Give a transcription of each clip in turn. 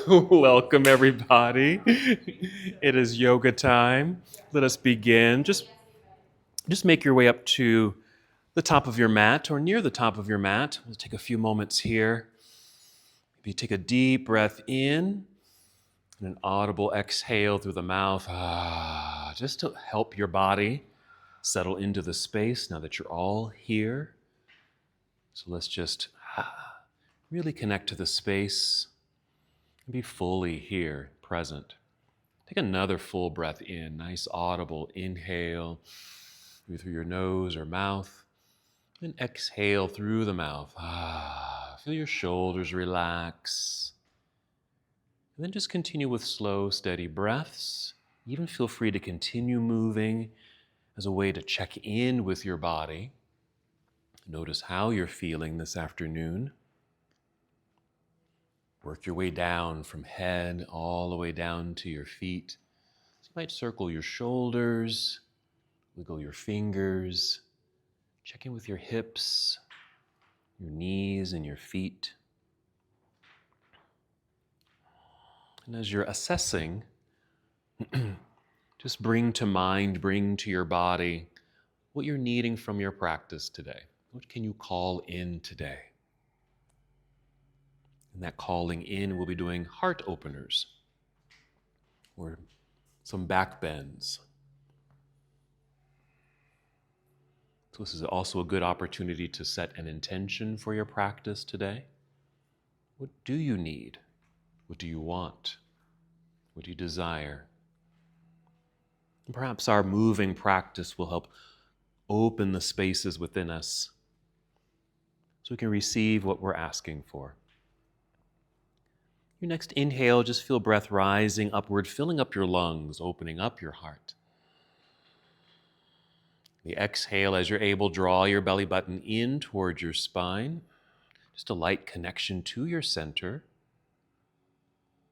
Welcome, everybody. It is yoga time. Let us begin. Just make your way up to the top of your mat or near the top of your mat. We'll take a few moments here. Maybe take a deep breath in and an audible exhale through the mouth. Just to help your body settle into the space now that you're all here. So let's just really connect to the space and be fully here, present. Take another full breath in, nice audible inhale through your nose or mouth, and exhale through the mouth. Feel your shoulders relax. And then just continue with slow, steady breaths. Even feel free to continue moving as a way to check in with your body. Notice how you're feeling this afternoon. Work your way down from head all the way down to your feet. So you might circle your shoulders, wiggle your fingers, check in with your hips, your knees, and your feet. And as you're assessing, just bring to mind, bring to your body what you're needing from your practice today. What can you call in today? And that calling in, we'll be doing heart openers or some backbends. So this is also a good opportunity to set an intention for your practice today. What do you need? What do you want? What do you desire? And perhaps our moving practice will help open the spaces within us so we can receive what we're asking for. Your next inhale, just feel breath rising upward, filling up your lungs, opening up your heart. The exhale, as you're able, draw your belly button in towards your spine. Just a light connection to your center,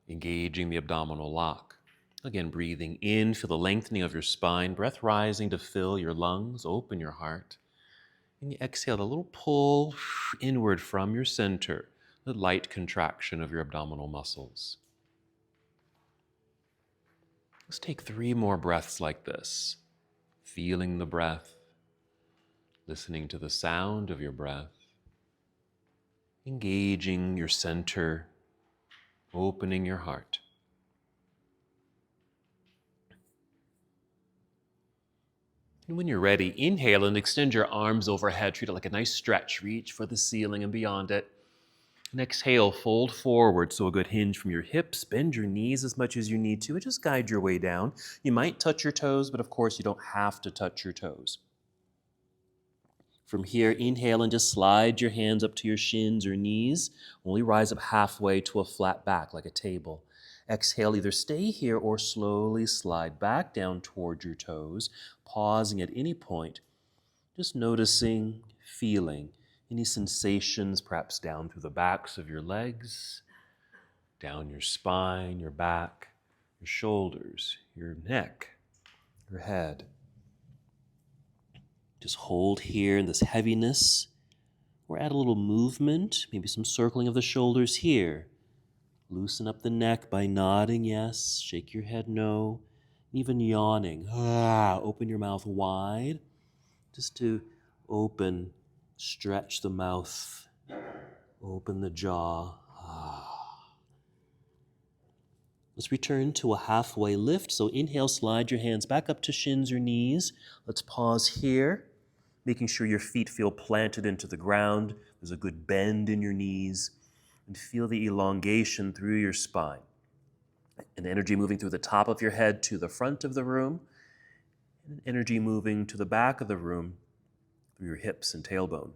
engaging the abdominal lock. Again, breathing in, feel the lengthening of your spine, breath rising to fill your lungs, open your heart. And you exhale, a little pull inward from your center, the light contraction of your abdominal muscles. Let's take 3 more breaths like this, feeling the breath, listening to the sound of your breath, engaging your center, opening your heart. And when you're ready, inhale and extend your arms overhead. Treat it like a nice stretch. Reach for the ceiling and beyond it. And exhale, fold forward, so a good hinge from your hips. Bend your knees as much as you need to, and just guide your way down. You might touch your toes, but of course you don't have to touch your toes. From here, inhale and just slide your hands up to your shins or knees. Only rise up halfway to a flat back like a table. Exhale, either stay here or slowly slide back down toward your toes, pausing at any point, just noticing, feeling any sensations, perhaps down through the backs of your legs, down your spine, your back, your shoulders, your neck, your head. Just hold here in this heaviness, or add a little movement, maybe some circling of the shoulders here. Loosen up the neck by nodding yes, shake your head no, even yawning. Open your mouth wide, just to open, stretch the mouth, open the jaw. Let's return to a halfway lift. So inhale, slide your hands back up to shins or knees. Let's pause here, making sure your feet feel planted into the ground. There's a good bend in your knees. And feel the elongation through your spine. And energy moving through the top of your head to the front of the room. And energy moving to the back of the room through your hips and tailbone.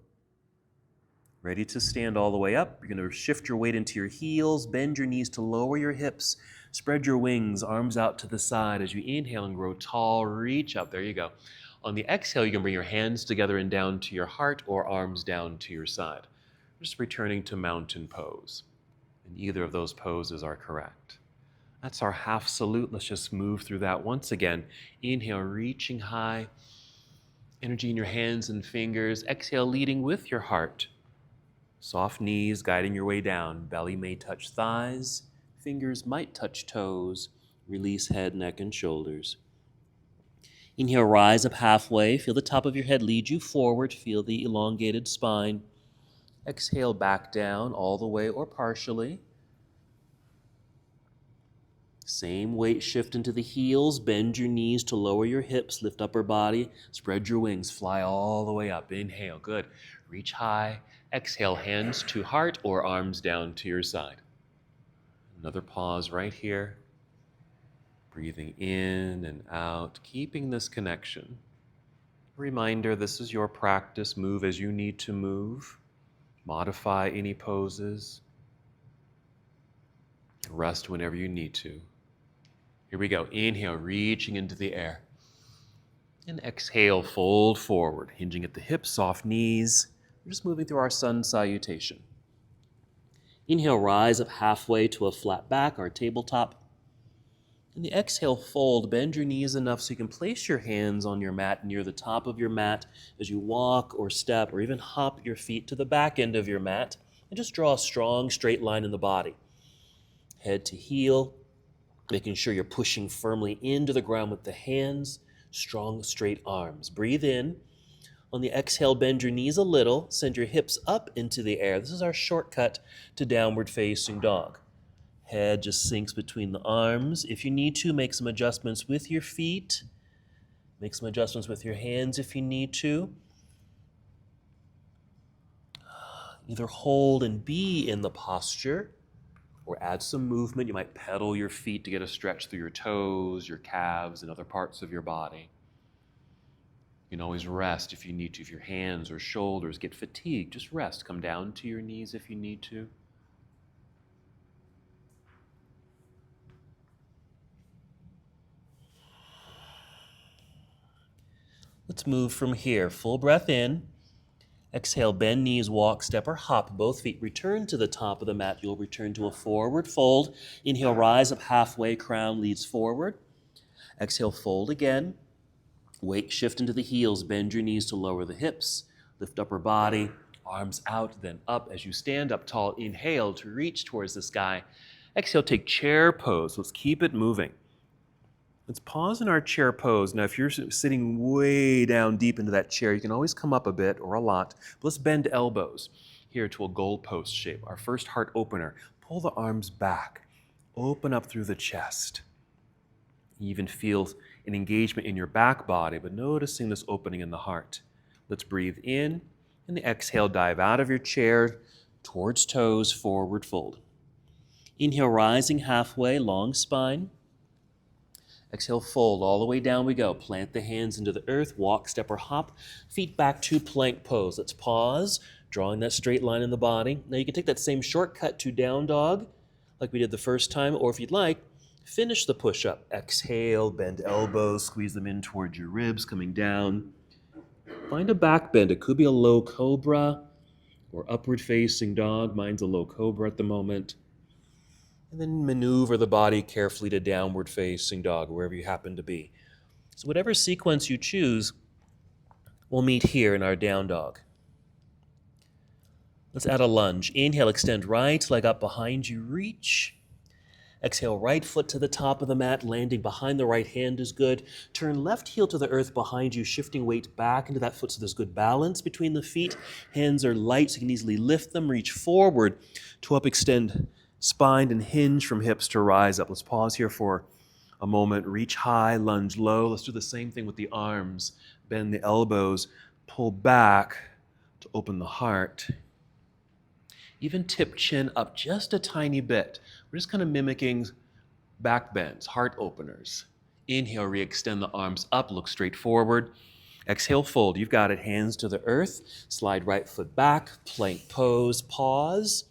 Ready to stand all the way up. You're going to shift your weight into your heels, bend your knees to lower your hips, spread your wings, arms out to the side as you inhale and grow tall, reach up. There you go. On the exhale, you can bring your hands together and down to your heart or arms down to your side. Just returning to mountain pose. And either of those poses are correct. That's our half salute. Let's just move through that once again. Inhale, reaching high. Energy in your hands and fingers. Exhale, leading with your heart. Soft knees guiding your way down. Belly may touch thighs. Fingers might touch toes. Release head, neck, and shoulders. Inhale, rise up halfway. Feel the top of your head lead you forward. Feel the elongated spine. Exhale, back down all the way or partially. Same weight shift into the heels. Bend your knees to lower your hips. Lift upper body. Spread your wings. Fly all the way up. Inhale. Good. Reach high. Exhale, hands to heart or arms down to your side. Another pause right here. Breathing in and out. Keeping this connection. Reminder, this is your practice. Move as you need to move. Modify any poses. Rest whenever you need to. Here we go. Inhale, reaching into the air. And exhale, fold forward, hinging at the hips, soft knees. We're just moving through our sun salutation. Inhale, rise up halfway to a flat back, our tabletop. And the exhale, fold. Bend your knees enough so you can place your hands on your mat near the top of your mat as you walk or step or even hop your feet to the back end of your mat. And just draw a strong, straight line in the body. Head to heel, making sure you're pushing firmly into the ground with the hands, strong, straight arms. Breathe in. On the exhale, bend your knees a little. Send your hips up into the air. This is our shortcut to downward facing dog. Head just sinks between the arms. If you need to, make some adjustments with your feet. Make some adjustments with your hands if you need to. Either hold and be in the posture, or add some movement. You might pedal your feet to get a stretch through your toes, your calves, and other parts of your body. You can always rest if you need to. If your hands or shoulders get fatigued, just rest. Come down to your knees if you need to. Let's move from here. Full breath in. Exhale, bend knees, walk, step, or hop. Both feet return to the top of the mat. You'll return to a forward fold. Inhale, rise up halfway, crown leads forward. Exhale, fold again. Weight shift into the heels. Bend your knees to lower the hips. Lift upper body, arms out, then up. As you stand up tall, inhale to reach towards the sky. Exhale, take chair pose. Let's keep it moving. Let's pause in our chair pose. Now, if you're sitting way down deep into that chair, you can always come up a bit or a lot. But let's bend elbows here to a goalpost shape. Our first heart opener. Pull the arms back. Open up through the chest. You even feel an engagement in your back body, but noticing this opening in the heart. Let's breathe in, and the exhale, dive out of your chair towards toes, forward fold. Inhale, rising halfway, long spine. Exhale, fold. All the way down we go. Plant the hands into the earth. Walk, step, or hop. Feet back to plank pose. Let's pause, drawing that straight line in the body. Now you can take that same shortcut to down dog, like we did the first time, or if you'd like, finish the push-up. Exhale, bend elbows, squeeze them in towards your ribs, coming down. Find a back bend. It could be a low cobra or upward-facing dog. Mine's a low cobra at the moment. And then maneuver the body carefully to downward facing dog, wherever you happen to be. So whatever sequence you choose, we'll meet here in our down dog. Let's add a lunge. Inhale, extend right leg up behind you, reach. Exhale, right foot to the top of the mat, landing behind the right hand is good. Turn left heel to the earth behind you, shifting weight back into that foot so there's good balance between the feet. Hands are light so you can easily lift them, reach forward to up extend spine and hinge from hips to rise up. Let's pause here for a moment. Reach high, lunge low. Let's do the same thing with the arms. Bend the elbows, pull back to open the heart. Even tip chin up just a tiny bit. We're just kind of mimicking back bends, heart openers. Inhale, re-extend the arms up, look straight forward. Exhale, fold. You've got it. Hands to the earth. Slide right foot back, plank pose, pause.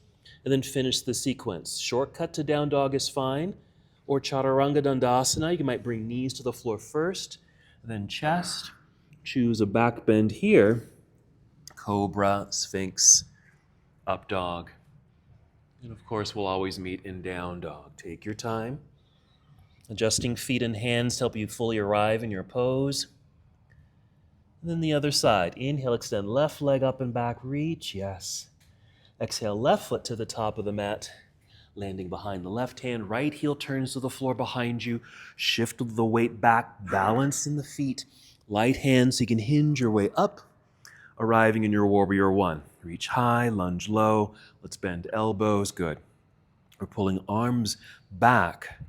And then finish the sequence. Shortcut to down dog is fine. Or chaturanga dandasana. You might bring knees to the floor first, then chest. Choose a back bend here. Cobra, sphinx, up dog. And of course, we'll always meet in down dog. Take your time. Adjusting feet and hands to help you fully arrive in your pose. And then the other side. Inhale, extend left leg up and back, reach, yes. Exhale, left foot to the top of the mat, landing behind the left hand. Right heel turns to the floor behind you. Shift the weight back, balance in the feet. Light hand so you can hinge your way up, arriving in your warrior one. Reach high, lunge low. Let's bend elbows. Good. We're pulling arms back,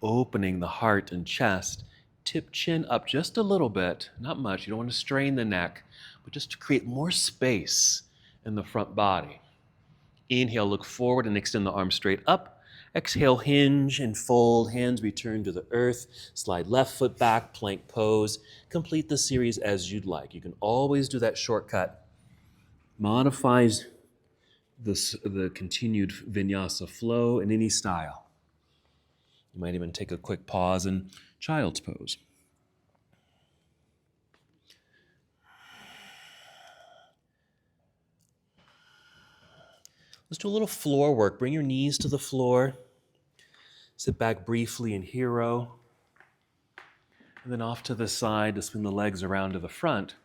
opening the heart and chest. Tip chin up just a little bit, not much. You don't want to strain the neck, but just to create more space in the front body. Inhale, look forward and extend the arms straight up. Exhale, hinge and fold. Hands return to the earth. Slide left foot back, plank pose. Complete the series as you'd like. You can always do that shortcut. Modifies the continued vinyasa flow in any style. You might even take a quick pause in child's pose. Let's do a little floor work. Bring your knees to the floor. Sit back briefly in hero. And then off to the side to swing the legs around to the front.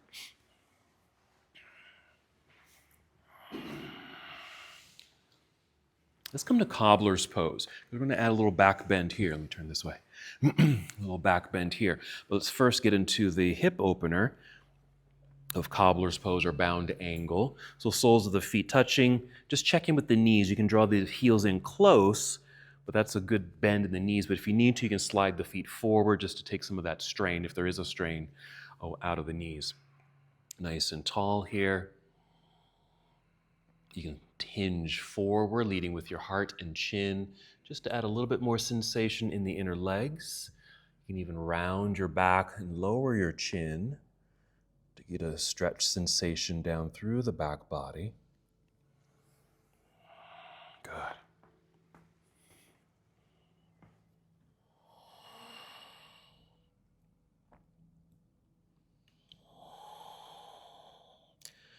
Let's come to cobbler's pose. We're going to add a little back bend here. Let me turn this way. A little back bend here. But let's first get into the hip opener of cobbler's pose or bound angle. So soles of the feet touching. Just check in with the knees. You can draw the heels in close, but that's a good bend in the knees. But if you need to, you can slide the feet forward just to take some of that strain, if there is a strain, out of the knees. Nice and tall here. You can hinge forward, leading with your heart and chin, just to add a little bit more sensation in the inner legs. You can even round your back and lower your chin to get a stretch sensation down through the back body. Good.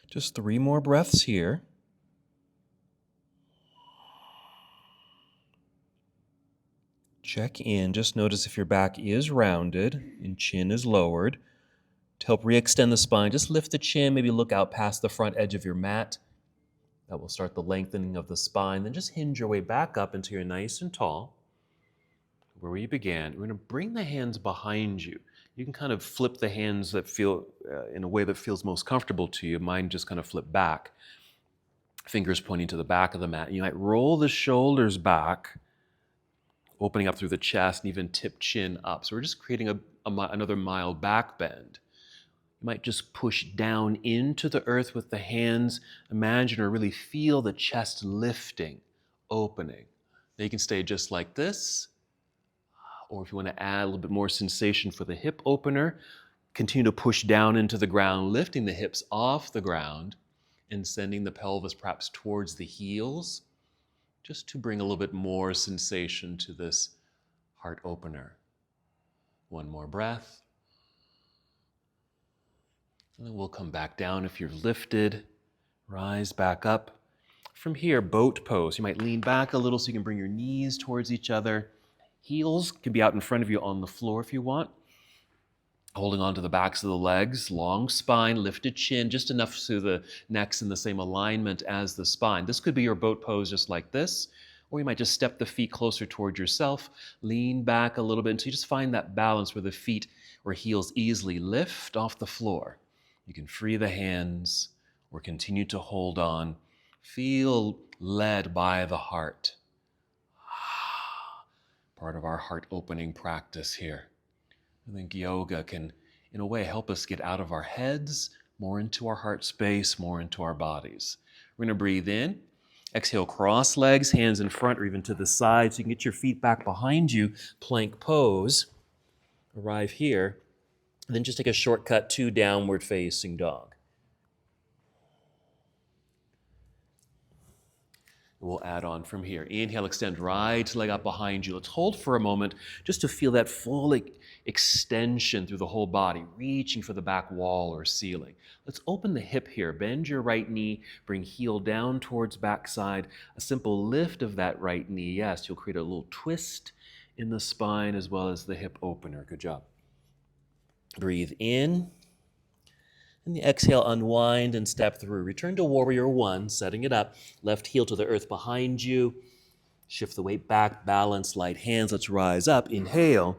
Just 3 more breaths here. Check in. Just notice if your back is rounded and chin is lowered. To help re-extend the spine, just lift the chin, maybe look out past the front edge of your mat. That will start the lengthening of the spine. Then just hinge your way back up until you're nice and tall. Where we began, we're going to bring the hands behind you. You can kind of flip the hands that feel in a way that feels most comfortable to you. Mine just kind of flip back. Fingers pointing to the back of the mat. You might roll the shoulders back, opening up through the chest, and even tip chin up. So we're just creating another mild back bend. You might just push down into the earth with the hands. Imagine or really feel the chest lifting, opening. Now you can stay just like this. Or if you want to add a little bit more sensation for the hip opener, continue to push down into the ground, lifting the hips off the ground and sending the pelvis perhaps towards the heels, just to bring a little bit more sensation to this heart opener. One more breath. And then we'll come back down if you're lifted. Rise back up. From here, boat pose. You might lean back a little so you can bring your knees towards each other. Heels can be out in front of you on the floor if you want. Holding onto the backs of the legs, long spine, lifted chin, just enough so the neck's in the same alignment as the spine. This could be your boat pose just like this, or you might just step the feet closer toward yourself, lean back a little bit until you just find that balance where the feet or heels easily lift off the floor. You can free the hands or continue to hold on. Feel led by the heart. Part of our heart opening practice here. I think yoga can, in a way, help us get out of our heads, more into our heart space, more into our bodies. We're going to breathe in. Exhale, cross legs, hands in front or even to the side so you can get your feet back behind you. Plank pose. Arrive here. And then just take a shortcut to downward facing dog. We'll add on from here. Inhale, extend right leg up behind you. Let's hold for a moment just to feel that full extension through the whole body, reaching for the back wall or ceiling. Let's open the hip here. Bend your right knee, bring heel down towards backside. A simple lift of that right knee. Yes, you'll create a little twist in the spine as well as the hip opener. Good job. Breathe in. And the exhale, unwind and step through. Return to warrior one, setting it up. Left heel to the earth behind you. Shift the weight back, balance, light hands. Let's rise up. Inhale.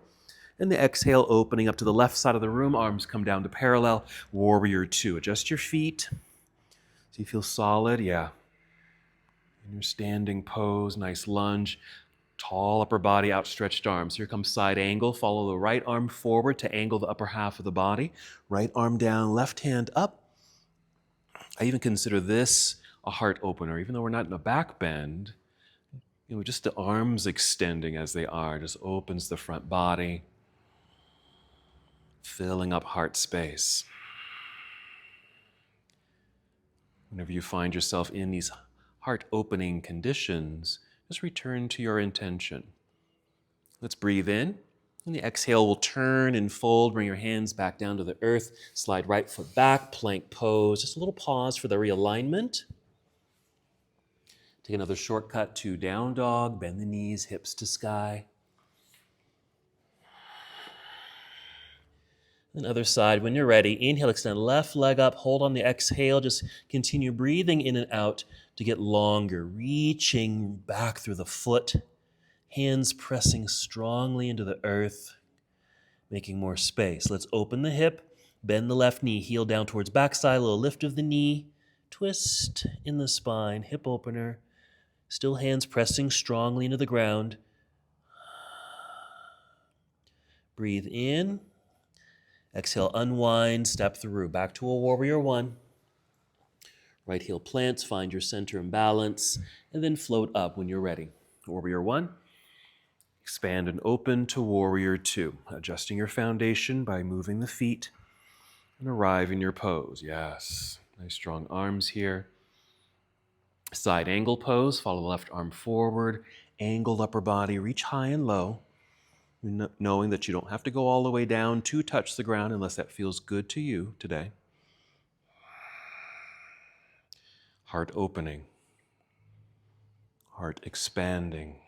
And the exhale, opening up to the left side of the room. Arms come down to parallel. Warrior two. Adjust your feet. So you feel solid. Yeah. In your standing pose, nice lunge. Tall upper body, outstretched arms. Here comes side angle. Follow the right arm forward to angle the upper half of the body. Right arm down, left hand up. I even consider this a heart opener, even though we're not in a back bend. Just the arms extending as they are just opens the front body, filling up heart space. Whenever you find yourself in these heart-opening conditions, just return to your intention. Let's breathe in. And the exhale will turn and fold. Bring your hands back down to the earth. Slide right foot back, plank pose. Just a little pause for the realignment. Take another shortcut to down dog. Bend the knees, hips to sky. And other side, when you're ready, inhale, extend left leg up. Hold on the exhale. Just continue breathing in and out to get longer. Reaching back through the foot. Hands pressing strongly into the earth, making more space. Let's open the hip, bend the left knee, heel down towards backside, a little lift of the knee, twist in the spine, hip opener. Still hands pressing strongly into the ground. Breathe in. Exhale, unwind, step through. Back to a warrior one. Right heel plants, find your center and balance, and then float up when you're ready. Warrior one. Expand and open to warrior two, adjusting your foundation by moving the feet and arrive in your pose. Yes, nice strong arms here. Side angle pose, follow the left arm forward, angled upper body, reach high and low, knowing that you don't have to go all the way down to touch the ground unless that feels good to you today. Heart opening, heart expanding.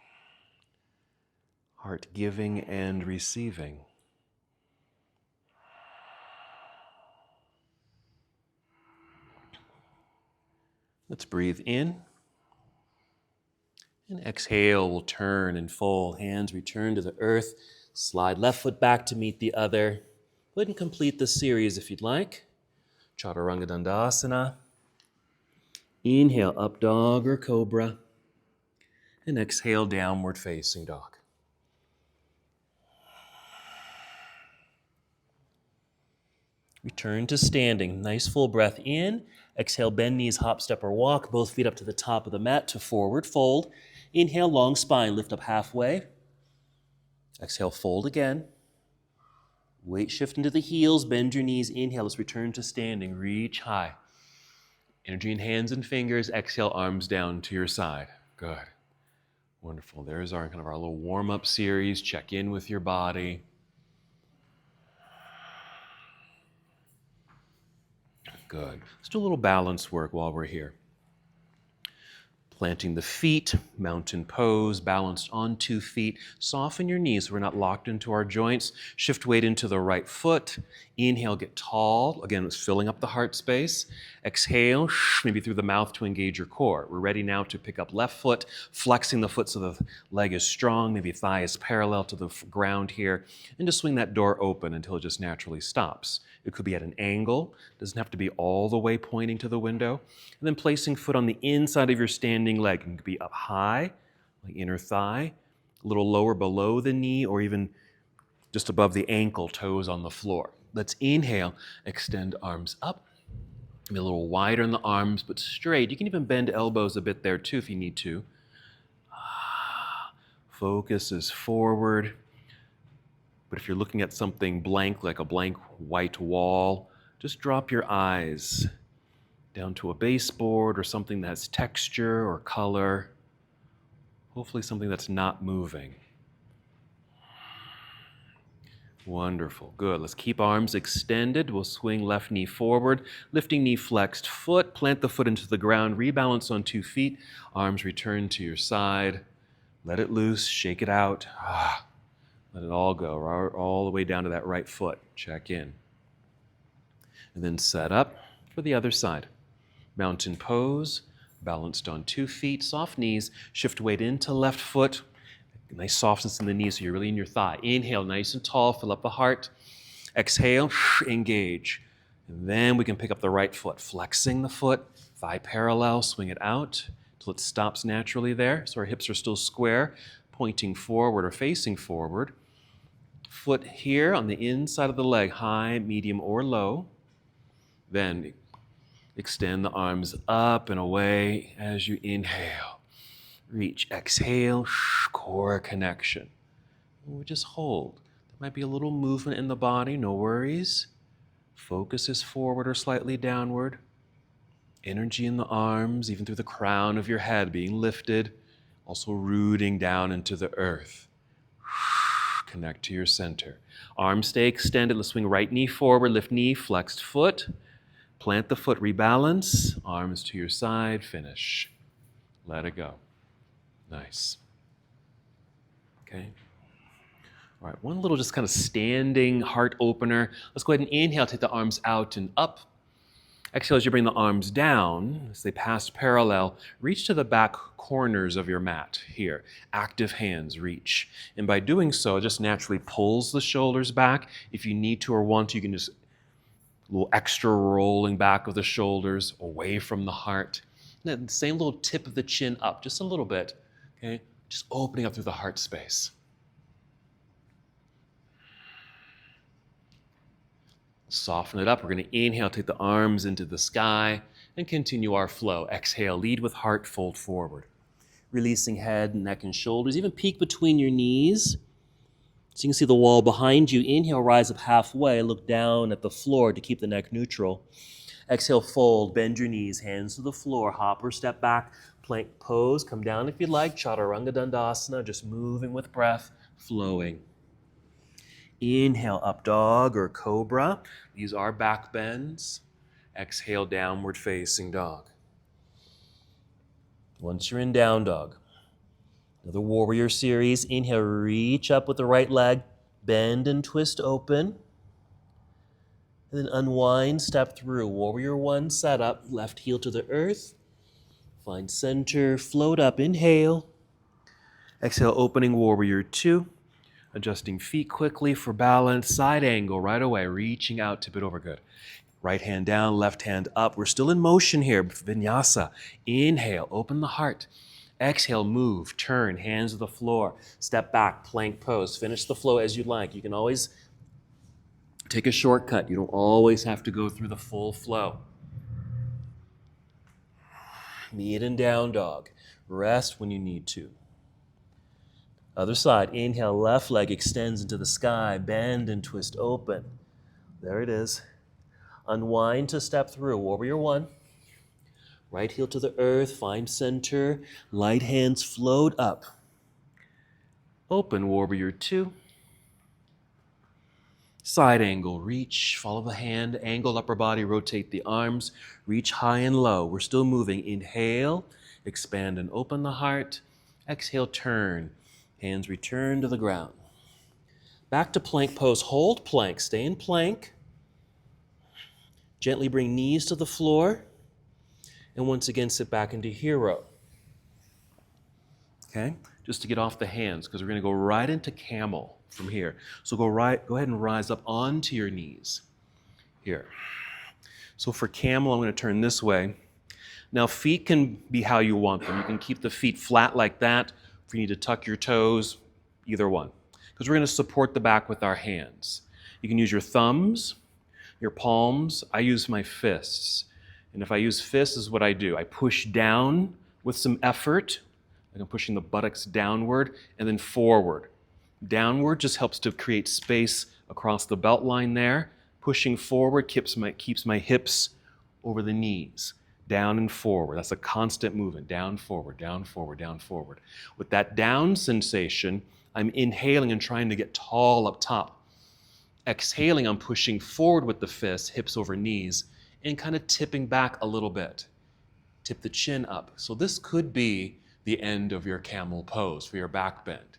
Heart giving and receiving. Let's breathe in. And exhale, we'll turn and fold. Hands return to the earth. Slide left foot back to meet the other. Go ahead and complete this series if you'd like. Chaturanga Dandasana. Inhale, up dog or cobra. And exhale, downward facing dog. Return to standing. Nice full breath in. Exhale, bend knees, hop, step, or walk. Both feet up to the top of the mat to forward fold. Inhale, long spine, lift up halfway. Exhale, fold again. Weight shift into the heels, bend your knees. Inhale, let's return to standing. Reach high. Energy in hands and fingers. Exhale, arms down to your side. Good. Wonderful. There's our our little warm-up series. Check in with your body. Good. Let's do a little balance work while we're here. Planting the feet, mountain pose, balanced on 2 feet. Soften your knees so we're not locked into our joints. Shift weight into the right foot. Inhale, get tall. Again, it's filling up the heart space. Exhale, maybe through the mouth to engage your core. We're ready now to pick up left foot, flexing the foot so the leg is strong. Maybe thigh is parallel to the ground here. And just swing that door open until it just naturally stops. It could be at an angle. It doesn't have to be all the way pointing to the window. And then placing foot on the inside of your standing leg. It could be up high, like inner thigh, a little lower below the knee, or even just above the ankle, toes on the floor. Let's inhale, extend arms up. Maybe a little wider in the arms, but straight. You can even bend elbows a bit there too if you need to. Focus is forward. But if you're looking at something blank, like a blank white wall, just drop your eyes down to a baseboard or something that has texture or color. Hopefully something that's not moving. Wonderful. Good. Let's keep arms extended. We'll swing left knee forward, lifting knee flexed foot, plant the foot into the ground, rebalance on 2 feet, arms return to your side. Let it loose, shake it out. Let it all go, all the way down to that right foot. Check in. And then set up for the other side. Mountain pose, balanced on 2 feet, soft knees, shift weight into left foot. Nice softness in the knees, so you're really in your thigh. Inhale, nice and tall, fill up the heart. Exhale, engage. And then we can pick up the right foot, flexing the foot, thigh parallel, swing it out until it stops naturally there. So our hips are still square, pointing forward or facing forward. Foot here on the inside of the leg, high, medium, or low. Then extend the arms up and away as you inhale. Reach, exhale, core connection. We just hold. There might be a little movement in the body, no worries. Focus is forward or slightly downward. Energy in the arms, even through the crown of your head, being lifted, also rooting down into the earth. Connect to your center. Arms stay extended. Let's swing right knee forward, lift knee, flexed foot. Plant the foot, rebalance. Arms to your side, finish. Let it go. Nice. Okay. All right, one little just kind of standing heart opener. Let's go ahead and inhale, take the arms out and up. Exhale as you bring the arms down, as they pass parallel, reach to the back corners of your mat here. Active hands reach. And by doing so, it just naturally pulls the shoulders back. If you need to or want to, you can just a little extra rolling back of the shoulders away from the heart. And then the same little tip of the chin up, just a little bit. Okay, just opening up through the heart space. Soften it up. We're going to inhale, take the arms into the sky, and continue our flow. Exhale, lead with heart, fold forward. Releasing head, neck, and shoulders. Even peek between your knees. So you can see the wall behind you. Inhale, rise up halfway. Look down at the floor to keep the neck neutral. Exhale, fold, bend your knees, hands to the floor. Hop or step back, plank pose. Come down if you like. Chaturanga Dandasana, just moving with breath, flowing. Inhale, up dog or cobra. These are back bends. Exhale, downward facing dog. Once you're in down dog, another warrior series. Inhale, reach up with the right leg, bend and twist open. And then unwind, step through. Warrior one, set up, left heel to the earth. Find center, float up, inhale. Exhale, opening warrior two. Adjusting feet quickly for balance, side angle right away, reaching out, tip it over, good. Right hand down, left hand up. We're still in motion here, vinyasa. Inhale, open the heart. Exhale, move, turn, hands to the floor. Step back, plank pose. Finish the flow as you like. You can always take a shortcut. You don't always have to go through the full flow. Knee it in down dog. Rest when you need to. Other side, inhale, left leg extends into the sky, bend and twist open. There it is. Unwind to step through, warrior one. Right heel to the earth, find center, light hands float up. Open, warrior two. Side angle, reach, follow the hand, angle upper body, rotate the arms, reach high and low. We're still moving. Inhale, expand and open the heart. Exhale, turn. Hands return to the ground. Back to plank pose. Hold plank. Stay in plank. Gently bring knees to the floor. And once again, sit back into hero. Okay? Just to get off the hands, because we're going to go right into camel from here. So go ahead and rise up onto your knees. Here. So for camel, I'm going to turn this way. Now, feet can be how you want them. You can keep the feet flat like that. If you need to tuck your toes, either one. Because we're going to support the back with our hands. You can use your thumbs, your palms. I use my fists. And if I use fists, this is what I do. I push down with some effort. Like I'm pushing the buttocks downward and then forward. Downward just helps to create space across the belt line there. Pushing forward keeps my hips over the knees. Down and forward. That's a constant movement. Down, forward, down, forward, down, forward. With that down sensation, I'm inhaling and trying to get tall up top. Exhaling, I'm pushing forward with the fists, hips over knees, and kind of tipping back a little bit. Tip the chin up. So this could be the end of your camel pose for your back bend.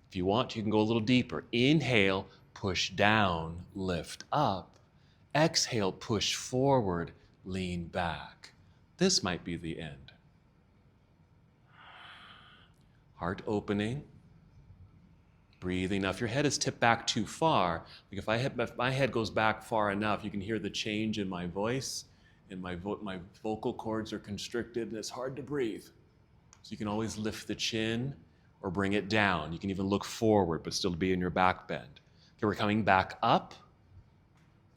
If you want, you can go a little deeper. Inhale, push down, lift up. Exhale, push forward, lean back. This might be the end. Heart opening. Breathing. Now, if your head is tipped back too far, like if my head goes back far enough, you can hear the change in my voice, and my vocal cords are constricted, and it's hard to breathe. So you can always lift the chin or bring it down. You can even look forward, but still be in your back bend. Okay, we're coming back up.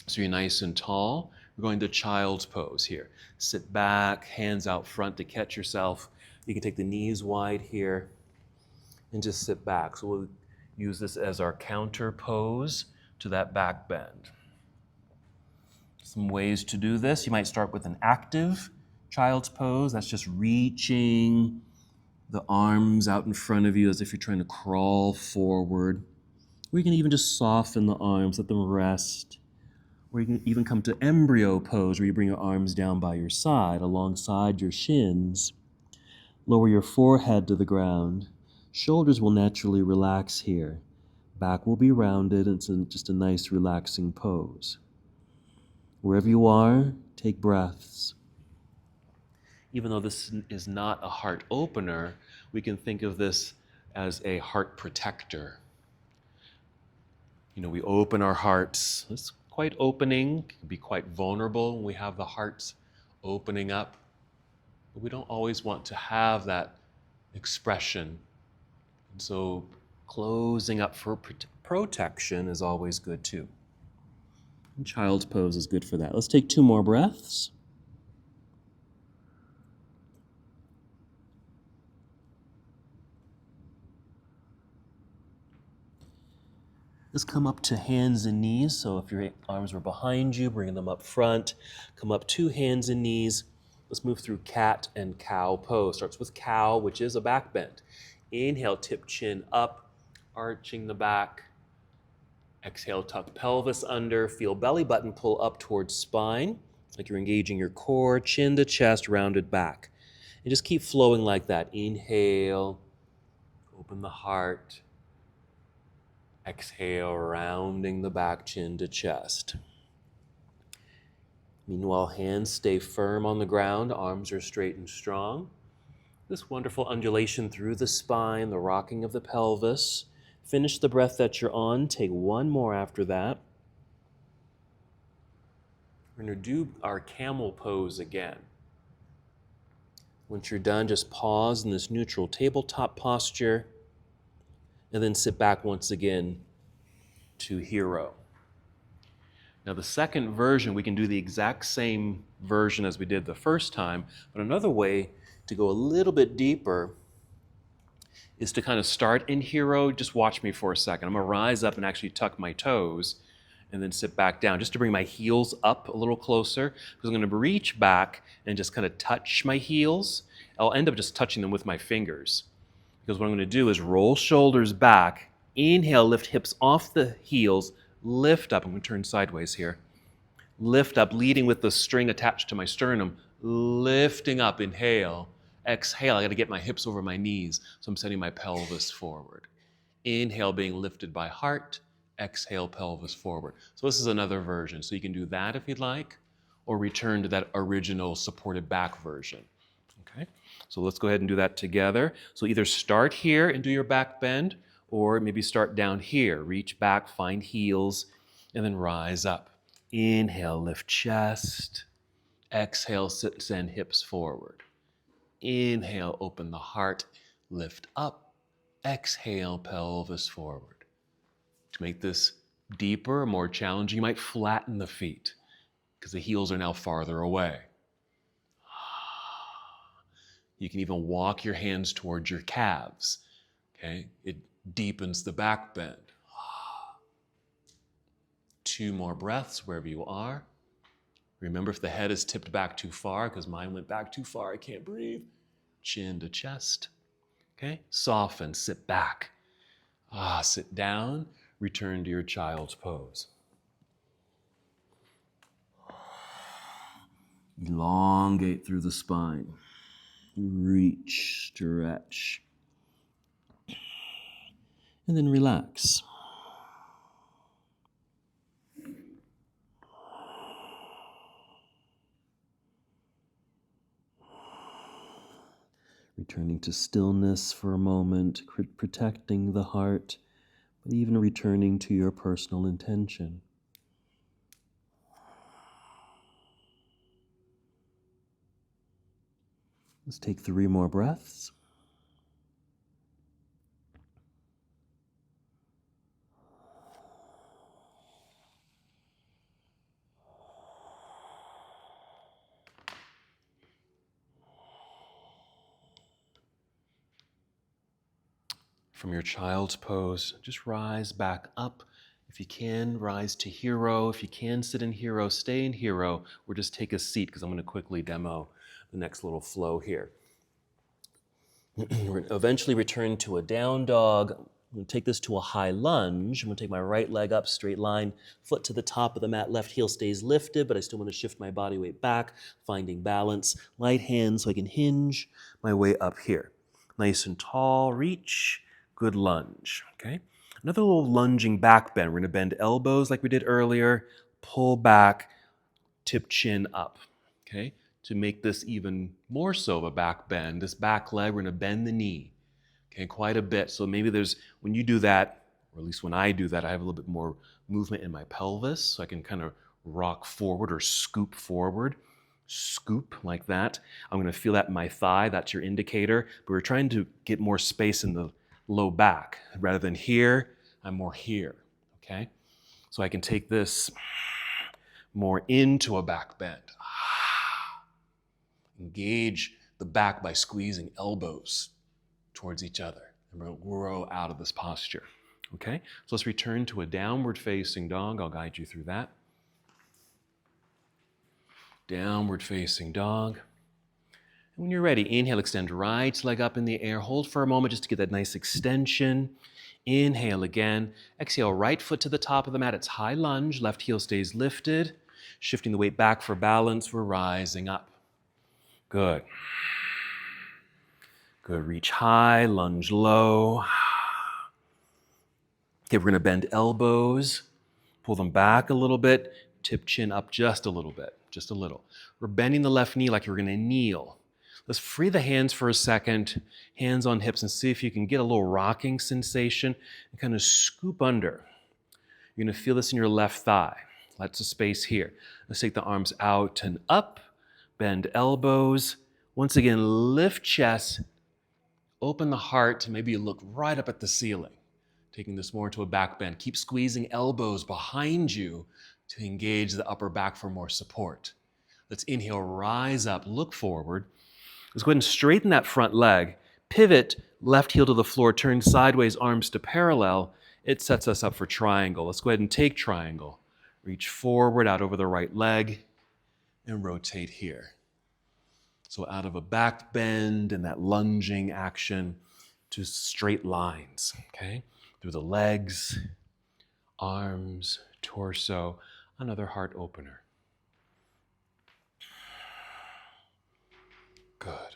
So you're nice and tall. We're going to child's pose here. Sit back, hands out front to catch yourself. You can take the knees wide here and just sit back. So we'll use this as our counter pose to that back bend. Some ways to do this. You might start with an active child's pose. That's just reaching the arms out in front of you as if you're trying to crawl forward. Or you can even just soften the arms, let them rest. Or you can even come to embryo pose, where you bring your arms down by your side, alongside your shins. Lower your forehead to the ground. Shoulders will naturally relax here. Back will be rounded. It's just a nice, relaxing pose. Wherever you are, take breaths. Even though this is not a heart opener, we can think of this as a heart protector. You know, we open our hearts. It's quite opening, can be quite vulnerable when we have the hearts opening up. But we don't always want to have that expression. And so closing up for protection is always good too. And child's pose is good for that. Let's take 2 more breaths. Let's come up to hands and knees. So if your arms were behind you, bring them up front. Come up to hands and knees. Let's move through cat and cow pose. Starts with cow, which is a back bend. Inhale, tip chin up, arching the back. Exhale, tuck pelvis under. Feel belly button pull up towards spine, like you're engaging your core, chin to chest, rounded back. And just keep flowing like that. Inhale, open the heart. Exhale, rounding the back, chin to chest. Meanwhile, hands stay firm on the ground, arms are straight and strong. This wonderful undulation through the spine, the rocking of the pelvis. Finish the breath that you're on. Take 1 more after that. We're going to do our camel pose again. Once you're done, just pause in this neutral tabletop posture, and then sit back once again to hero. Now the second version, we can do the exact same version as we did the first time, but another way to go a little bit deeper is to kind of start in hero. Just watch me for a second. I'm going to rise up and actually tuck my toes and then sit back down just to bring my heels up a little closer, because I'm going to reach back and just kind of touch my heels. I'll end up just touching them with my fingers, because what I'm going to do is roll shoulders back. Inhale, lift hips off the heels, lift up. I'm going to turn sideways here. Lift up, leading with the string attached to my sternum, lifting up. Inhale. Exhale, I got to get my hips over my knees, so I'm sending my pelvis forward. Inhale, being lifted by heart. Exhale, pelvis forward. So this is another version. So you can do that if you'd like, or return to that original supported back version. Okay, so let's go ahead and do that together. So either start here and do your back bend, or maybe start down here. Reach back, find heels, and then rise up. Inhale, lift chest. Exhale, send hips forward. Inhale, open the heart, lift up. Exhale, pelvis forward. To make this deeper, more challenging, you might flatten the feet, because the heels are now farther away. You can even walk your hands towards your calves. Okay, it deepens the back bend. 2 more breaths wherever you are. Remember, if the head is tipped back too far, because mine went back too far, I can't breathe. Chin to chest. Okay, soften, sit back. Sit down, return to your child's pose. Elongate through the spine. Reach, stretch. And then relax. Returning to stillness for a moment, protecting the heart, but even returning to your personal intention. Let's take 3 more breaths. From your child's pose, just rise back up. If you can, rise to hero. If you can sit in hero, stay in hero, or just take a seat, because I'm going to quickly demo the next little flow here. We're going to eventually return to a down dog. I'm going to take this to a high lunge. I'm going to take my right leg up, straight line, foot to the top of the mat, left heel stays lifted, but I still want to shift my body weight back, finding balance. Light hand so I can hinge my way up here. Nice and tall, reach. Good lunge, okay? Another little lunging back bend. We're going to bend elbows like we did earlier, pull back, tip chin up, okay? To make this even more so of a back bend, this back leg, we're going to bend the knee, okay, quite a bit. So maybe when you do that, or at least when I do that, I have a little bit more movement in my pelvis, so I can kind of rock forward or scoop forward. Scoop like that. I'm going to feel that in my thigh. That's your indicator. But we're trying to get more space in the low back. Rather than here, I'm more here, okay? So I can take this more into a back bend. Engage the back by squeezing elbows towards each other. And we're going to grow out of this posture, okay? So let's return to a downward facing dog. I'll guide you through that. Downward facing dog. And when you're ready, inhale, extend right leg up in the air. Hold for a moment just to get that nice extension. Inhale again. Exhale, right foot to the top of the mat. It's high lunge. Left heel stays lifted. Shifting the weight back for balance. We're rising up. Good. Good. Reach high, lunge low. Okay, we're going to bend elbows. Pull them back a little bit. Tip chin up just a little bit. Just a little. We're bending the left knee like you're going to kneel. Let's free the hands for a second, hands on hips, and see if you can get a little rocking sensation and kind of scoop under. You're going to feel this in your left thigh. Lots of space here. Let's take the arms out and up, bend elbows. Once again, lift chest, open the heart, maybe you look right up at the ceiling. Taking this more into a back bend. Keep squeezing elbows behind you to engage the upper back for more support. Let's inhale, rise up, look forward. Let's go ahead and straighten that front leg. Pivot, left heel to the floor, turn sideways, arms to parallel. It sets us up for triangle. Let's go ahead and take triangle. Reach forward, out over the right leg, and rotate here. So out of a back bend and that lunging action to straight lines, okay? Through the legs, arms, torso, another heart opener. Good.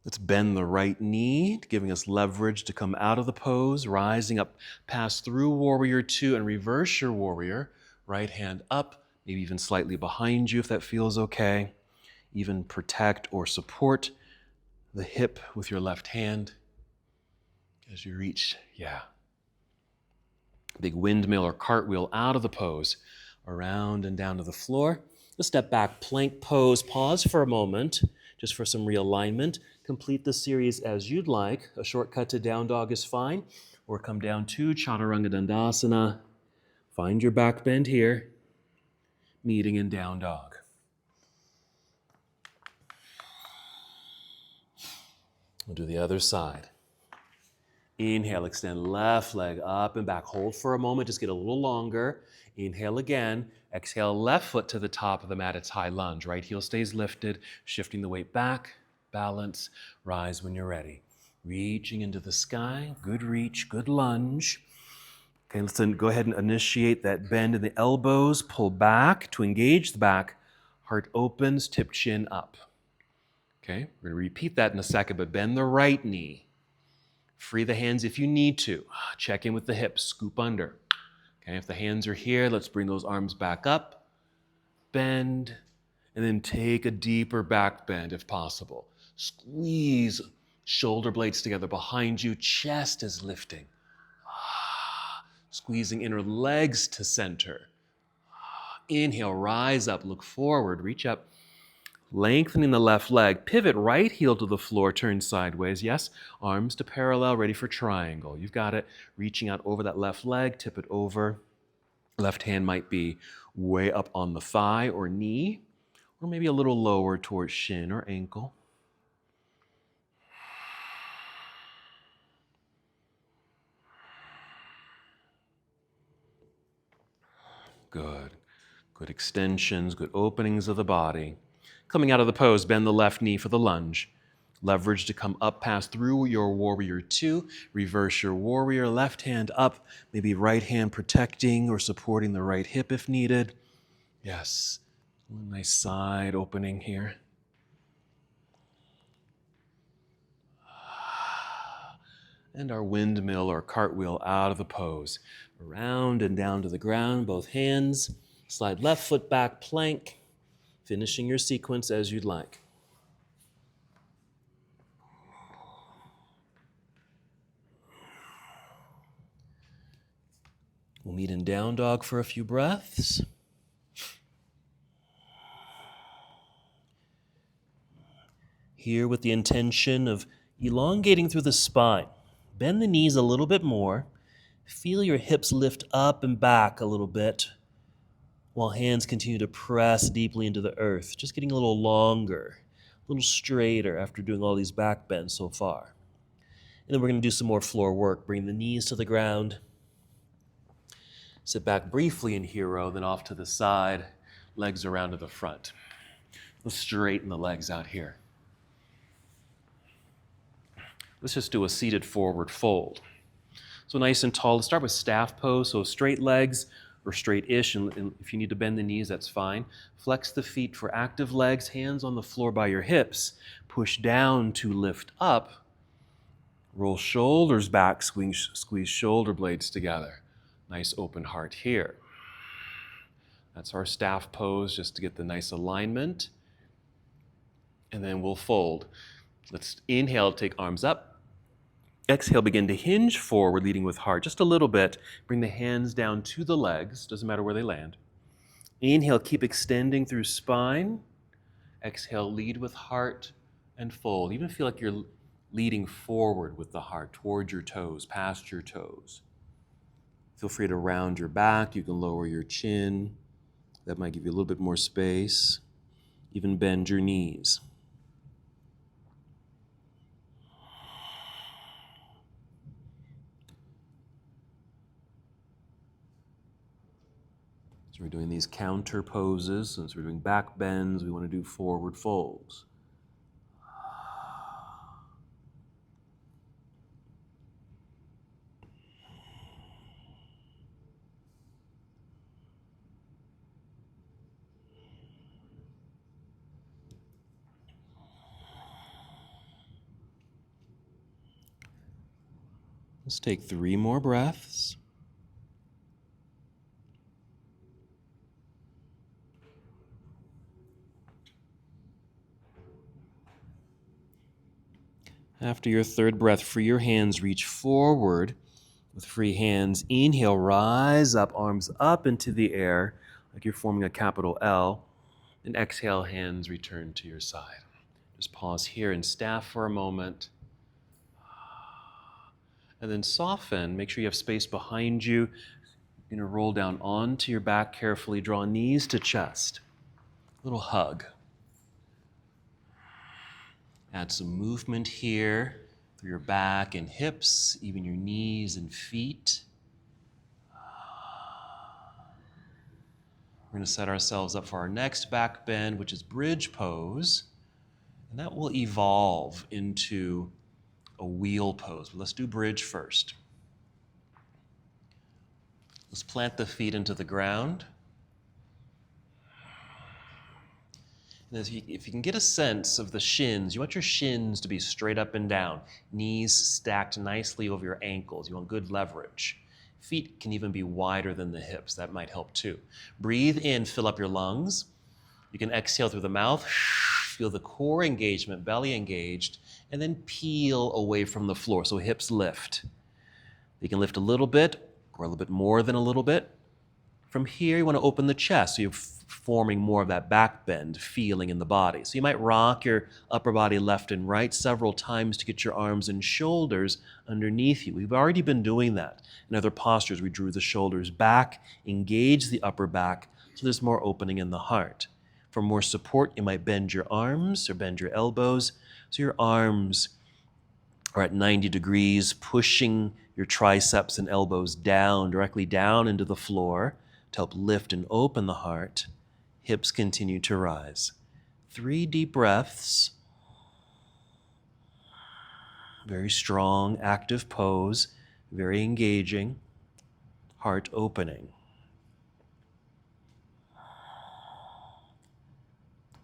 Let's bend the right knee, giving us leverage to come out of the pose, rising up, pass through warrior 2 and reverse your warrior. Right hand up, maybe even slightly behind you if that feels okay. Even protect or support the hip with your left hand as you reach, big windmill or cartwheel out of the pose, around and down to the floor. Let's step back, plank pose, pause for a moment, just for some realignment. Complete the series as you'd like. A shortcut to down dog is fine, or come down to Chaturanga Dandasana. Find your back bend here, meeting in down dog. We'll do the other side. Inhale, extend left leg up and back. Hold for a moment, just get a little longer. Inhale again. Exhale, left foot to the top of the mat. It's high lunge. Right heel stays lifted, shifting the weight back. Balance. Rise when you're ready. Reaching into the sky. Good reach, good lunge. Okay, let's then go ahead and initiate that bend in the elbows. Pull back to engage the back. Heart opens, tip chin up. Okay, we're going to repeat that in a second, but bend the right knee. Free the hands if you need to. Check in with the hips, scoop under. Okay, if the hands are here, let's bring those arms back up, bend, and then take a deeper back bend if possible. Squeeze shoulder blades together behind you. Chest is lifting. Squeezing inner legs to center. Inhale, rise up, look forward, reach up. Lengthening the left leg. Pivot right heel to the floor, turn sideways. Yes, arms to parallel, ready for triangle. You've got it. Reaching out over that left leg, tip it over. Left hand might be way up on the thigh or knee, or maybe a little lower towards shin or ankle. Good. Good extensions, good openings of the body. Coming out of the pose, bend the left knee for the lunge. Leverage to come up, pass through your warrior two. Reverse your warrior, left hand up, maybe right hand protecting or supporting the right hip if needed. Yes, nice side opening here. And our windmill or cartwheel out of the pose. Around and down to the ground, both hands. Slide left foot back, plank. Finishing your sequence as you'd like. We'll meet in down dog for a few breaths. Here with the intention of elongating through the spine. Bend the knees a little bit more. Feel your hips lift up and back a little bit while hands continue to press deeply into the earth. Just getting a little longer, a little straighter after doing all these back bends so far. And then we're going to do some more floor work. Bring the knees to the ground. Sit back briefly in hero, then off to the side, legs around to the front. Let's straighten the legs out here. Let's just do a seated forward fold. So nice and tall. Let's start with staff pose, so straight legs or straight-ish, and if you need to bend the knees, that's fine. Flex the feet for active legs, hands on the floor by your hips. Push down to lift up. Roll shoulders back, squeeze shoulder blades together. Nice open heart here. That's our staff pose, just to get the nice alignment. And then we'll fold. Let's inhale, take arms up. Exhale, begin to hinge forward, leading with heart just a little bit. Bring the hands down to the legs, doesn't matter where they land. Inhale, keep extending through spine. Exhale, lead with heart and fold. Even feel like you're leading forward with the heart, towards your toes, past your toes. Feel free to round your back. You can lower your chin. That might give you a little bit more space. Even bend your knees. So we're doing these counter poses. Since we're doing back bends, we want to do forward folds. Let's take 3 more breaths. After your third breath, free your hands, reach forward with free hands. Inhale, rise up, arms up into the air, like you're forming a capital L. And exhale, hands return to your side. Just pause here and staff for a moment. And then soften. Make sure you have space behind you. You're going to roll down onto your back carefully. Draw knees to chest. Little hug. Add some movement here through your back and hips, even your knees and feet. We're going to set ourselves up for our next back bend, which is bridge pose. And that will evolve into a wheel pose. But let's do bridge first. Let's plant the feet into the ground. And if you can get a sense of the shins, you want your shins to be straight up and down, knees stacked nicely over your ankles. You want good leverage. Feet can even be wider than the hips. That might help too. Breathe in, fill up your lungs. You can exhale through the mouth. Feel the core engagement, belly engaged, and then peel away from the floor. So hips lift. You can lift a little bit or a little bit more than a little bit. From here, you want to open the chest, so you're forming more of that back bend feeling in the body. So you might rock your upper body left and right several times to get your arms and shoulders underneath you. We've already been doing that. In other postures, we drew the shoulders back, engage the upper back, so there's more opening in the heart. For more support, you might bend your arms or bend your elbows, so your arms are at 90 degrees, pushing your triceps and elbows down, directly down into the floor, to help lift and open the heart. Hips continue to rise. 3 deep breaths. Very strong, active pose, very engaging. Heart opening.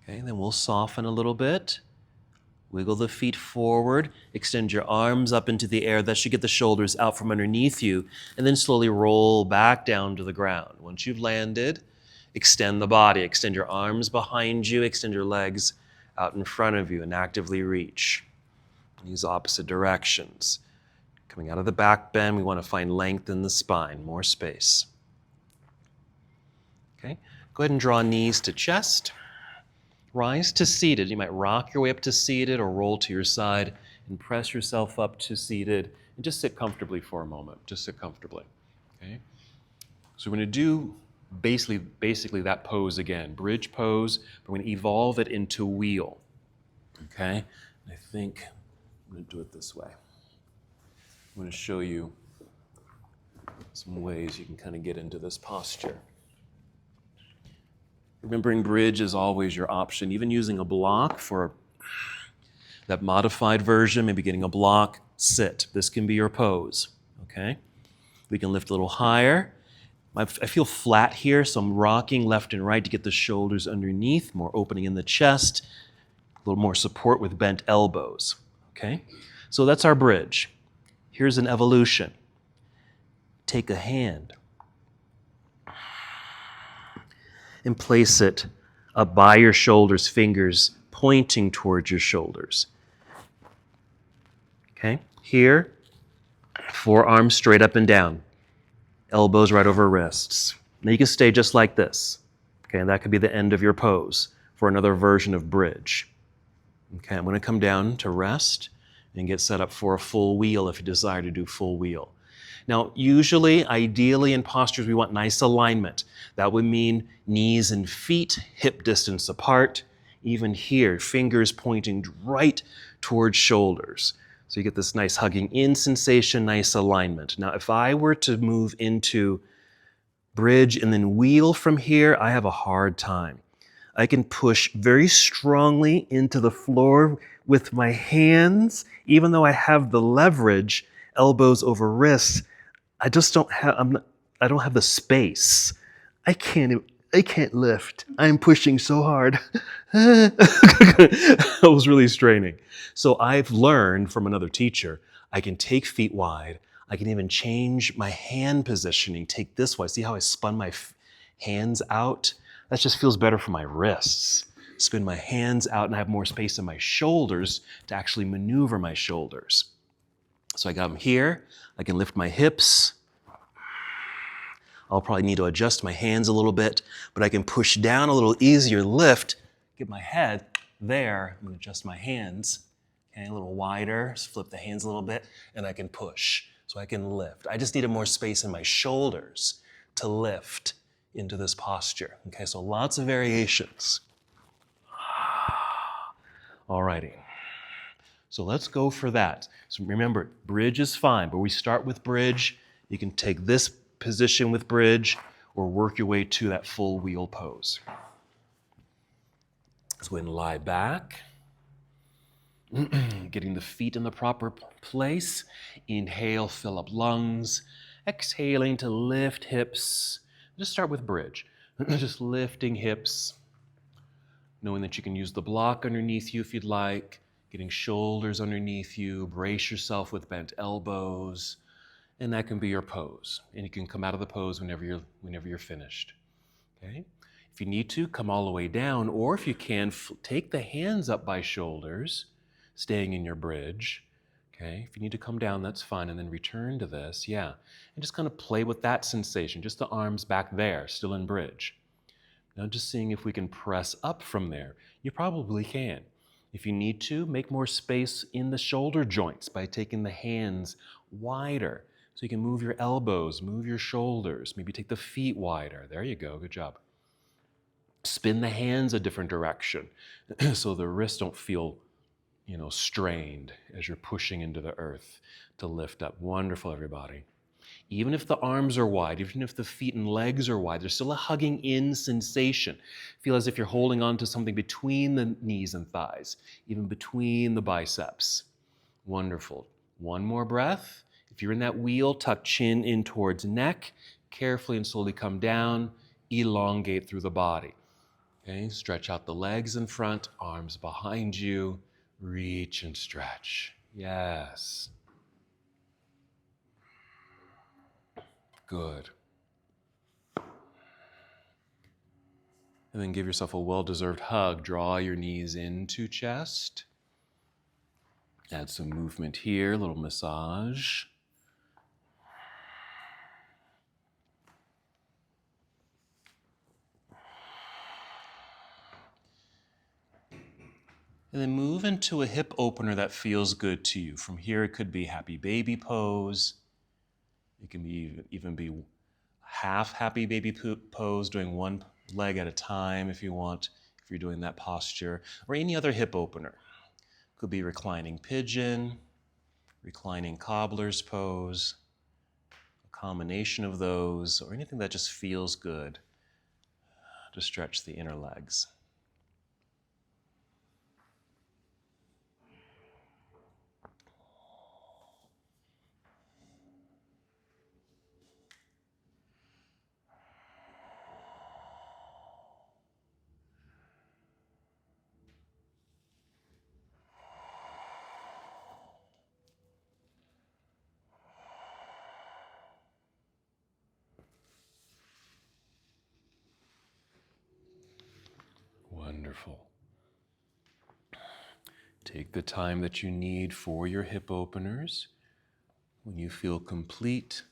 Okay, then we'll soften a little bit. Wiggle the feet forward, extend your arms up into the air. That should get the shoulders out from underneath you, and then slowly roll back down to the ground. Once you've landed, extend the body. Extend your arms behind you, extend your legs out in front of you, and actively reach. Use opposite directions. Coming out of the back bend, we want to find length in the spine, more space. Okay, go ahead and draw knees to chest. Rise to seated. You might rock your way up to seated or roll to your side and press yourself up to seated and just sit comfortably for a moment. Just sit comfortably. Okay? So we're going to do basically that pose again. Bridge pose. We're going to evolve it into wheel. Okay? I think I'm going to do it this way. I'm going to show you some ways you can kind of get into this posture. Remembering bridge is always your option, even using a block for that modified version, maybe getting a block, sit. This can be your pose, okay? We can lift a little higher. I feel flat here, so I'm rocking left and right to get the shoulders underneath, more opening in the chest, a little more support with bent elbows, okay? So that's our bridge. Here's an evolution. Take a hand and place it up by your shoulders, fingers pointing towards your shoulders. Okay? Here, forearms straight up and down, elbows right over wrists. Now you can stay just like this. Okay, and that could be the end of your pose for another version of bridge. Okay, I'm going to come down to rest and get set up for a full wheel if you desire to do full wheel. Now, usually, ideally in postures, we want nice alignment. That would mean knees and feet hip distance apart. Even here, fingers pointing right towards shoulders. So you get this nice hugging in sensation, nice alignment. Now, if I were to move into bridge and then wheel from here, I have a hard time. I can push very strongly into the floor with my hands, even though I have the leverage, elbows over wrists. I just don't have. I don't have the space. I can't lift. I'm pushing so hard. I was really straining. So I've learned from another teacher, I can take feet wide. I can even change my hand positioning, take this way. See how I spun my hands out? That just feels better for my wrists. Spin my hands out and I have more space in my shoulders to actually maneuver my shoulders. So I got them here. I can lift my hips. I'll probably need to adjust my hands a little bit, but I can push down a little easier, lift, get my head there. I'm going to adjust my hands, okay, a little wider, just flip the hands a little bit, and I can push. So I can lift. I just needed more space in my shoulders to lift into this posture. Okay, so lots of variations. All righty. So let's go for that. So remember, bridge is fine, but we start with bridge. You can take this position with bridge or work your way to that full wheel pose. Let's go ahead and lie back. Getting the feet in the proper place. Inhale, fill up lungs. Exhaling to lift hips. Just start with bridge. Just lifting hips. Knowing that you can use the block underneath you if you'd like. Getting shoulders underneath you. Brace yourself with bent elbows. And that can be your pose. And you can come out of the pose whenever you're finished. Okay? If you need to, come all the way down, or if you can, take the hands up by shoulders, staying in your bridge. Okay, if you need to come down, that's fine, and then return to this, yeah. And just kind of play with that sensation, just the arms back there, still in bridge. Now just seeing if we can press up from there. You probably can. If you need to, make more space in the shoulder joints by taking the hands wider. So you can move your elbows, move your shoulders, maybe take the feet wider. There you go, good job. Spin the hands a different direction so the wrists don't feel, strained as you're pushing into the earth to lift up. Wonderful, everybody. Even if the arms are wide, even if the feet and legs are wide, there's still a hugging in sensation. Feel as if you're holding on to something between the knees and thighs, even between the biceps. Wonderful. One more breath. If you're in that wheel, tuck chin in towards neck. Carefully and slowly come down. Elongate through the body. Okay, stretch out the legs in front, arms behind you. Reach and stretch. Yes. Good. And then give yourself a well-deserved hug. Draw your knees into chest. Add some movement here, a little massage. And then move into a hip opener that feels good to you. From here, it could be happy baby pose. It can even be half happy baby pose, doing one leg at a time if you want, if you're doing that posture, or any other hip opener. Could be reclining pigeon, reclining cobbler's pose, a combination of those, or anything that just feels good to stretch the inner legs. Wonderful. Take the time that you need for your hip openers. When you feel complete,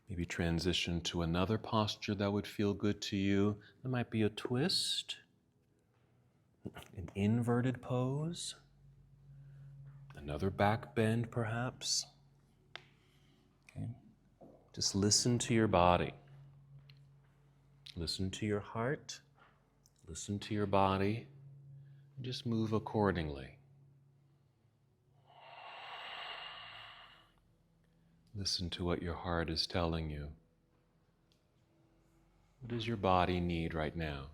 maybe transition to another posture that would feel good to you. There might be a twist, an inverted pose, another back bend perhaps. Okay. Just listen to your body. Listen to your heart. Listen to your body. And just move accordingly. Listen to what your heart is telling you. What does your body need right now?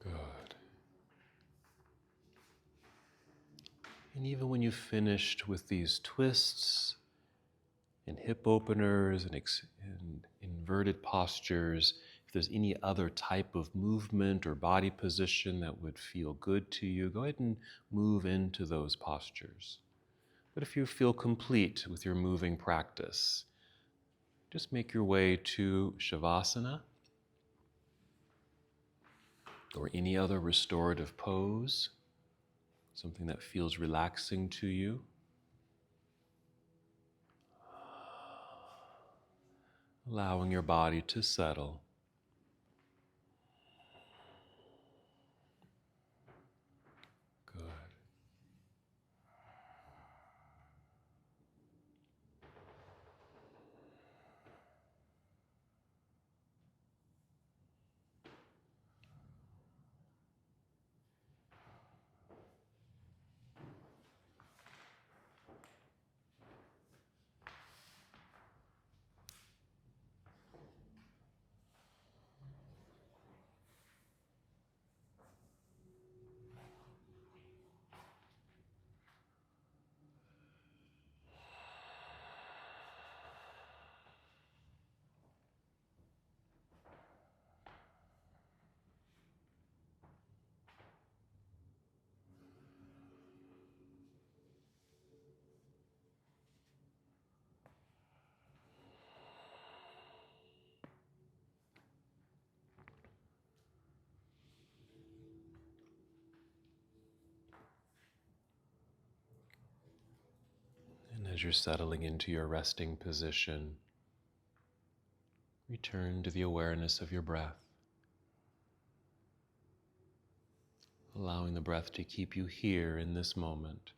Good. And even when you've finished with these twists and hip openers and inverted postures, if there's any other type of movement or body position that would feel good to you, go ahead and move into those postures. But if you feel complete with your moving practice, just make your way to Shavasana or any other restorative pose, something that feels relaxing to you. Allowing your body to settle. Good. As you're settling into your resting position, return to the awareness of your breath, allowing the breath to keep you here in this moment.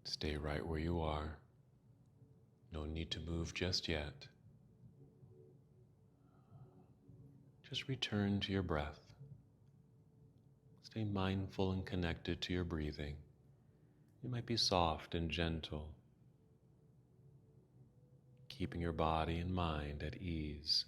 Stay right where you are. No need to move just yet. Just return to your breath. Stay mindful and connected to your breathing. It might be soft and gentle, keeping your body and mind at ease.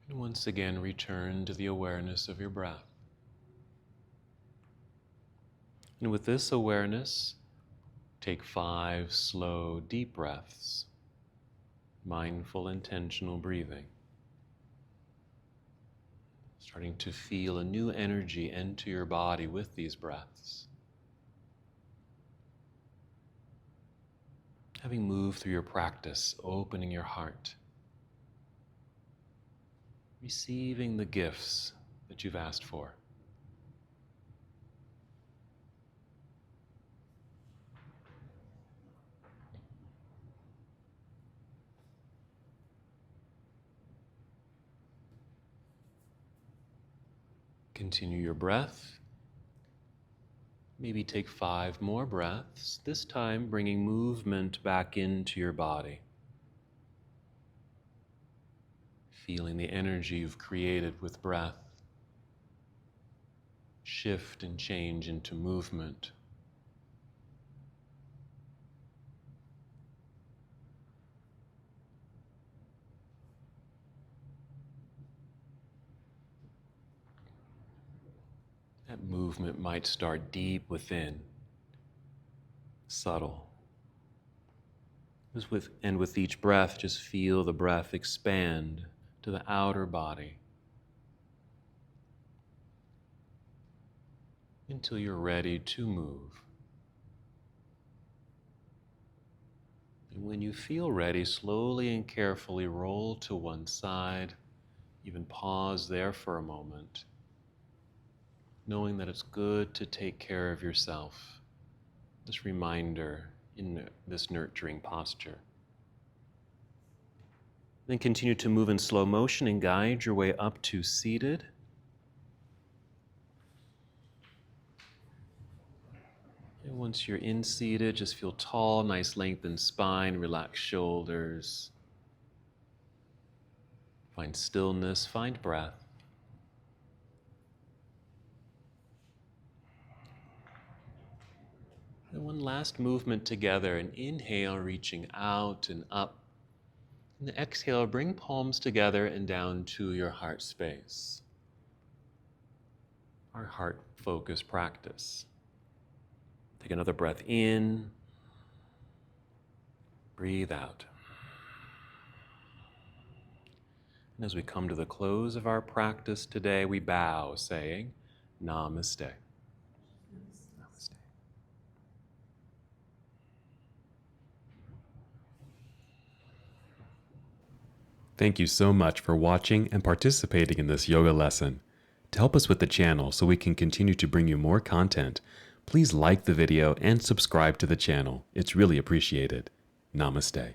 And once again, return to the awareness of your breath. And with this awareness, take 5 slow, deep breaths, mindful, intentional breathing. Starting to feel a new energy enter your body with these breaths. Having moved through your practice, opening your heart, receiving the gifts that you've asked for. Continue your breath. Maybe take 5 more breaths, this time bringing movement back into your body. Feeling the energy you've created with breath shift and change into movement. That movement might start deep within, subtle. And with each breath, just feel the breath expand to the outer body until you're ready to move. And when you feel ready, slowly and carefully roll to one side, even pause there for a moment, knowing that it's good to take care of yourself. This reminder in this nurturing posture. Then continue to move in slow motion and guide your way up to seated. And once you're in seated, just feel tall, nice lengthened spine, relaxed shoulders. Find stillness, find breath. And one last movement together. An inhale, reaching out and up. And the exhale, bring palms together and down to your heart space. Our heart focus practice. Take another breath in. Breathe out. And as we come to the close of our practice today, we bow, saying, Namaste. Namaste. Thank you so much for watching and participating in this yoga lesson. To help us with the channel so we can continue to bring you more content, please like the video and subscribe to the channel. It's really appreciated. Namaste.